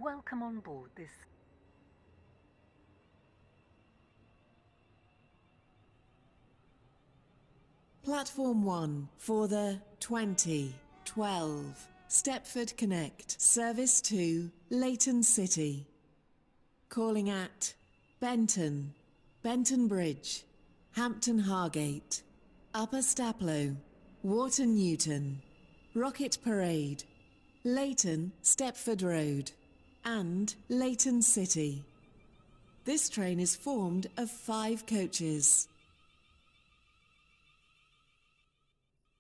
Welcome on board this. Platform 1 for the 2012 Stepford Connect Service to Leighton City. Calling at Benton, Benton Bridge, Hampton Hargate, Upper Staplow, Wharton Newton, Rocket Parade, Leighton Stepford Road, and Leighton City. This train is formed of 5 coaches.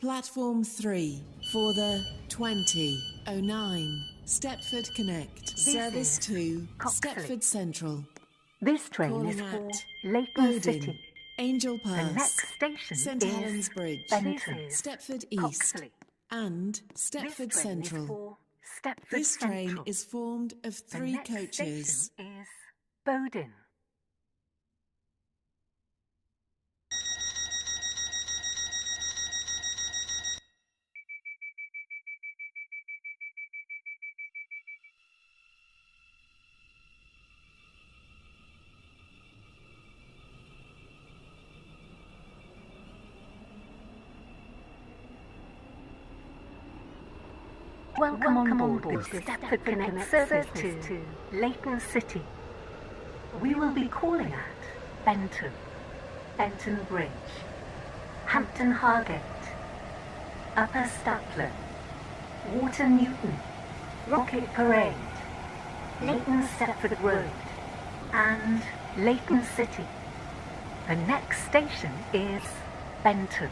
Platform 3 for the 2009 Stepford Connect Service to Stepford Central. This train Calling is for at Leighton Bowden, City. Angel The Pass, next station St is Helens Bridge, Benton, Stepford East, Coxley. and Stepford This train Central. is for Stepford This train Central. is formed of 3 the next coaches. Station is Bowden. Welcome on board the Stepford Connect service to Leighton City. We will be calling at Benton, Benton Bridge, Hampton Hargate, Upper Staplow, Wharton Newton, Rocket Parade, Leighton Stepford Road, and Leighton City. The next station is Benton.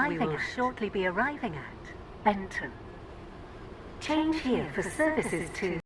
We will shortly be arriving at Benton. Change here for services to